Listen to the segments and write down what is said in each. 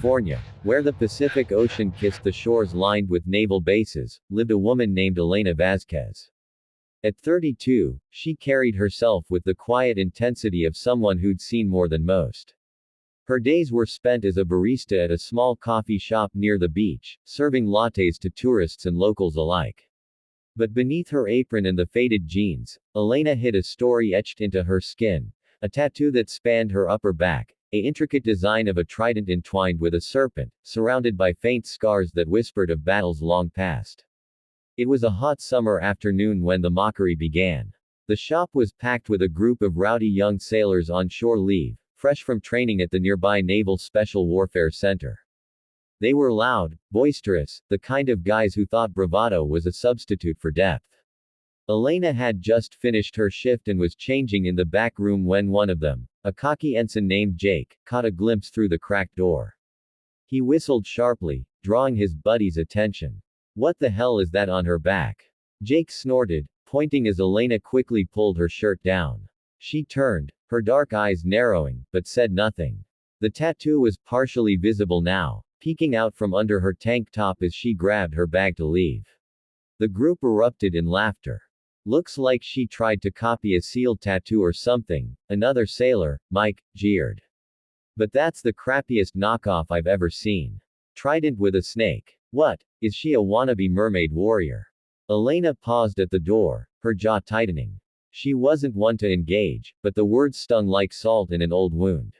California, where the Pacific Ocean kissed the shores lined with naval bases, lived a woman named Elena Vazquez. At 32, she carried herself with the quiet intensity of someone who'd seen more than most. Her days were spent as a barista at a small coffee shop near the beach, serving lattes to tourists and locals alike. But beneath her apron and the faded jeans, Elena hid a story etched into her skin, a tattoo that spanned her upper back, an intricate design of a trident entwined with a serpent, surrounded by faint scars that whispered of battles long past. It was a hot summer afternoon when the Mockery began. The shop was packed with a group of rowdy young sailors on shore leave, fresh from training at the nearby Naval Special Warfare Center. They were loud, boisterous, the kind of guys who thought bravado was a substitute for depth. Elena had just finished her shift and was changing in the back room when one of them, a cocky ensign named Jake, caught a glimpse through the cracked door. He whistled sharply, drawing his buddy's attention. "What the hell is that on her back?" Jake snorted, pointing as Elena quickly pulled her shirt down. She turned, her dark eyes narrowing, but said nothing. The tattoo was partially visible now, peeking out from under her tank top as she grabbed her bag to leave. The group erupted in laughter. "Looks like she tried to copy a SEAL tattoo or something," another sailor, Mike, jeered. "But that's the crappiest knockoff I've ever seen. Trident with a snake. What, is she a wannabe mermaid warrior?" Elena paused at the door, her jaw tightening. She wasn't one to engage, but the words stung like salt in an old wound.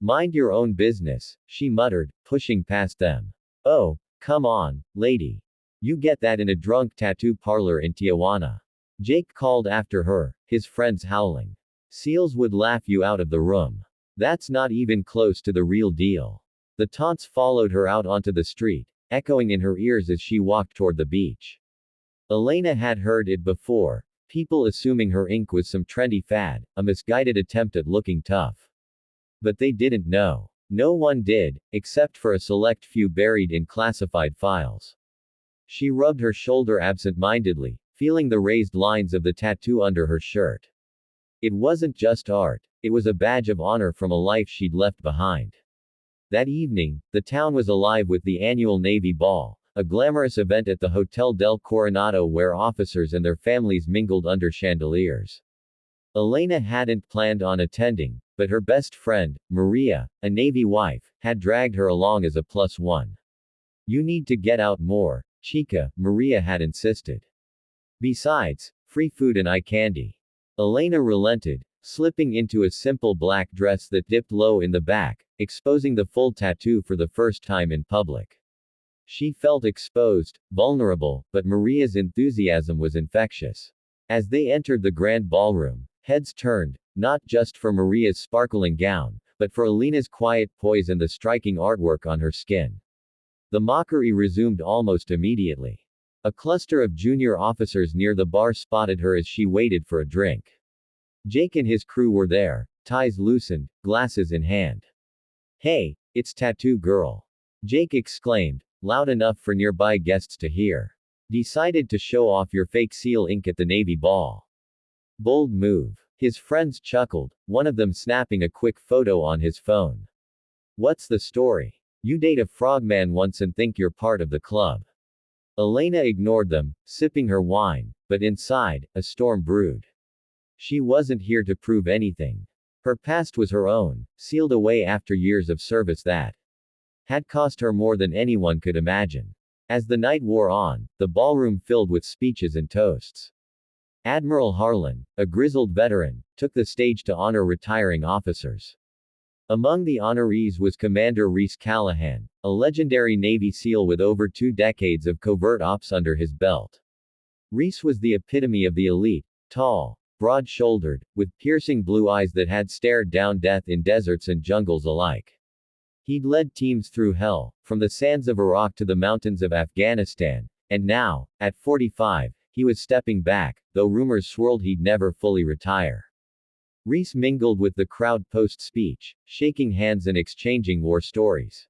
"Mind your own business," she muttered, pushing past them. "Oh, come on, lady. You get that in a drunk tattoo parlor in Tijuana." Jake called after her, his friends howling. "SEALs would laugh you out of the room. That's not even close to the real deal." The taunts followed her out onto the street, echoing in her ears as she walked toward the beach. Elena had heard it before, people assuming her ink was some trendy fad, a misguided attempt at looking tough. But they didn't know. No one did, except for a select few buried in classified files. She rubbed her shoulder absent-mindedly, feeling the raised lines of the tattoo under her shirt. It wasn't just art, it was a badge of honor from a life she'd left behind. That evening, the town was alive with the annual Navy Ball, a glamorous event at the Hotel del Coronado where officers and their families mingled under chandeliers. Elena hadn't planned on attending, but her best friend, Maria, a Navy wife, had dragged her along as a plus one. "You need to get out more, chica," Maria had insisted. "Besides, free food and eye candy." Elena relented, slipping into a simple black dress that dipped low in the back, exposing the full tattoo for the first time in public. She felt exposed, vulnerable, but Maria's enthusiasm was infectious. As they entered the grand ballroom, heads turned, not just for Maria's sparkling gown, but for Elena's quiet poise and the striking artwork on her skin. The Mockery resumed almost immediately. A cluster of junior officers near the bar spotted her as she waited for a drink. Jake and his crew were there, ties loosened, glasses in hand. "Hey, it's Tattoo Girl!" Jake exclaimed, loud enough for nearby guests to hear. "Decided to show off your fake SEAL ink at the Navy Ball. Bold move." His friends chuckled, one of them snapping a quick photo on his phone. "What's the story? You date a frogman once and think you're part of the club." Elena ignored them, sipping her wine, but inside, a storm brewed. She wasn't here to prove anything. Her past was her own, sealed away after years of service that had cost her more than anyone could imagine. As the night wore on, the ballroom filled with speeches and toasts. Admiral Harlan, a grizzled veteran, took the stage to honor retiring officers. Among the honorees was Commander Reese Callahan, a legendary Navy SEAL with over 2 decades of covert ops under his belt. Reese was the epitome of the elite, tall, broad-shouldered, with piercing blue eyes that had stared down death in deserts and jungles alike. He'd led teams through hell, from the sands of Iraq to the mountains of Afghanistan, and now, at 45, he was stepping back, though rumors swirled he'd never fully retire. Reese mingled with the crowd post-speech, shaking hands and exchanging war stories.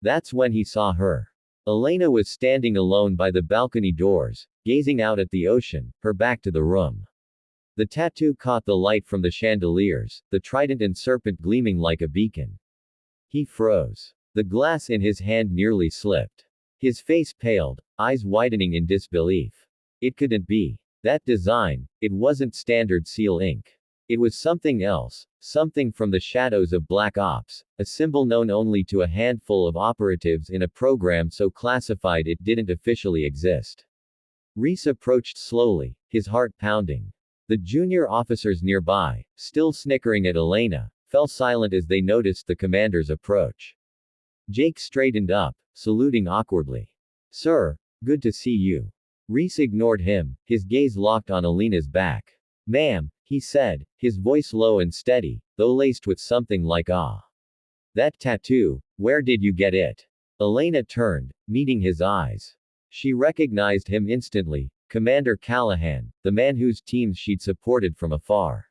That's when he saw her. Elena was standing alone by the balcony doors, gazing out at the ocean, her back to the room. The tattoo caught the light from the chandeliers, the trident and serpent gleaming like a beacon. He froze. The glass in his hand nearly slipped. His face paled, eyes widening in disbelief. It couldn't be. That design, it wasn't standard SEAL ink. It was something else, something from the shadows of Black Ops, a symbol known only to a handful of operatives in a program so classified it didn't officially exist. Reese approached slowly, his heart pounding. The junior officers nearby, still snickering at Elena, fell silent as they noticed the commander's approach. Jake straightened up, saluting awkwardly. Sir, good to see you. Reese ignored him, his gaze locked on Elena's back. Ma'am, he said, his voice low and steady, though laced with something like awe. That tattoo, where did you get it? Elena turned, meeting his eyes. She recognized him instantly, Commander Callahan, the man whose teams she'd supported from afar.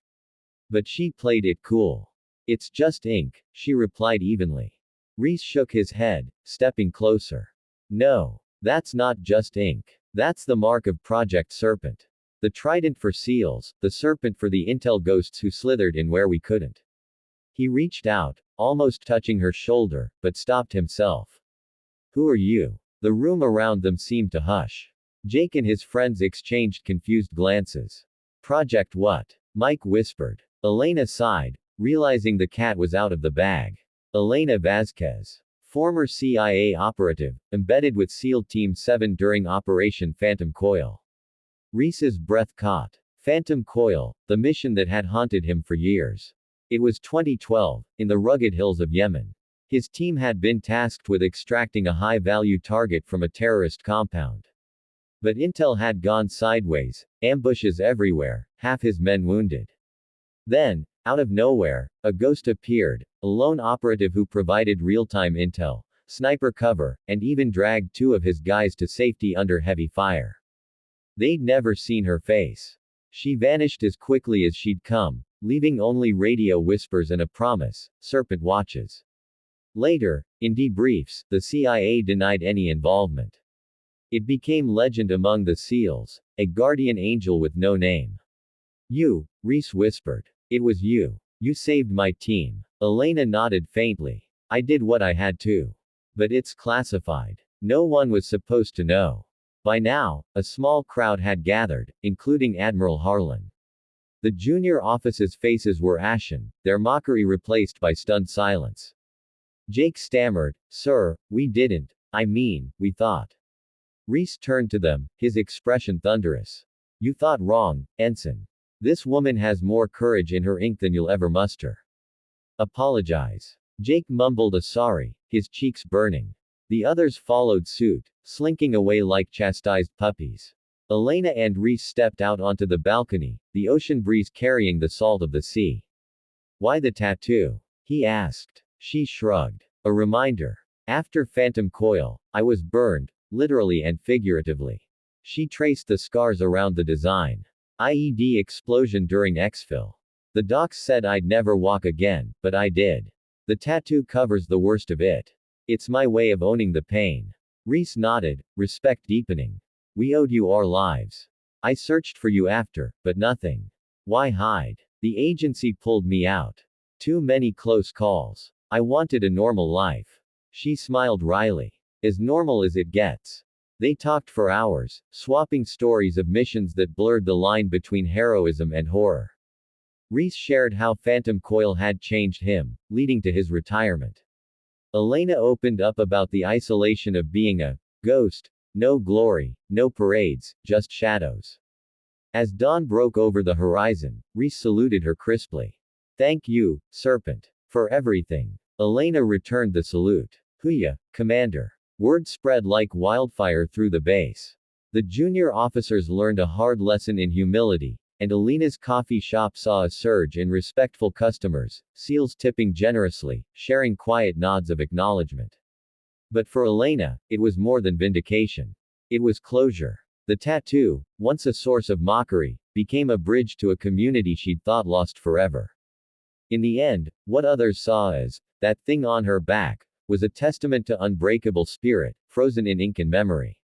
But she played it cool. It's just ink, she replied evenly. Reese shook his head, stepping closer. No, that's not just ink. That's the mark of Project Serpent. The trident for SEALs, the serpent for the intel ghosts who slithered in where we couldn't. He reached out, almost touching her shoulder, but stopped himself. Who are you? The room around them seemed to hush. Jake and his friends exchanged confused glances. Project what? Mike whispered. Elena sighed, realizing the cat was out of the bag. Elena Vazquez. Former CIA operative, embedded with SEAL Team 7 during Operation Phantom Coil. Reese's breath caught. Phantom Coil, the mission that had haunted him for years. It was 2012, in the rugged hills of Yemen. His team had been tasked with extracting a high-value target from a terrorist compound. But intel had gone sideways, ambushes everywhere, half his men wounded. Then, out of nowhere, a ghost appeared, a lone operative who provided real-time intel, sniper cover, and even dragged 2 of his guys to safety under heavy fire. They'd never seen her face. She vanished as quickly as she'd come, leaving only radio whispers and a promise, Serpent watches. Later, in debriefs, the CIA denied any involvement. It became legend among the SEALs, a guardian angel with no name. You, Reese whispered. It was you. You saved my team. Elena nodded faintly. I did what I had to. But it's classified. No one was supposed to know. By now, a small crowd had gathered, including Admiral Harlan. The junior officers' faces were ashen, their mockery replaced by stunned silence. Jake stammered, Sir, we didn't. I mean, we thought. Reese turned to them, his expression thunderous. You thought wrong, Ensign. This woman has more courage in her ink than you'll ever muster. Apologize. Jake mumbled a sorry, his cheeks burning. The others followed suit, slinking away like chastised puppies. Elena and Reese stepped out onto the balcony, the ocean breeze carrying the salt of the sea. Why the tattoo? He asked. She shrugged. A reminder. After Phantom Coil, I was burned, literally and figuratively. She traced the scars around the design. IED explosion during exfil. The docs said I'd never walk again, but I did. The tattoo covers the worst of it. It's my way of owning the pain. Reese nodded, respect deepening. We owed you our lives. I searched for you after, but nothing. Why hide? The agency pulled me out. Too many close calls. I wanted a normal life. She smiled wryly. As normal as it gets. They talked for hours, swapping stories of missions that blurred the line between heroism and horror. Reese shared how Phantom Coil had changed him, leading to his retirement. Elena opened up about the isolation of being a ghost. No glory, no parades, just shadows. As dawn broke over the horizon, Reese saluted her crisply. Thank you, Serpent, for everything. Elena returned the salute. Huya, Commander. Word spread like wildfire through the base. The junior officers learned a hard lesson in humility, and Elena's coffee shop saw a surge in respectful customers, SEALs tipping generously, sharing quiet nods of acknowledgement. But for Elena, it was more than vindication. It was closure. The tattoo, once a source of mockery, became a bridge to a community she'd thought lost forever. In the end, what others saw as that thing on her back was a testament to unbreakable spirit, frozen in ink and memory.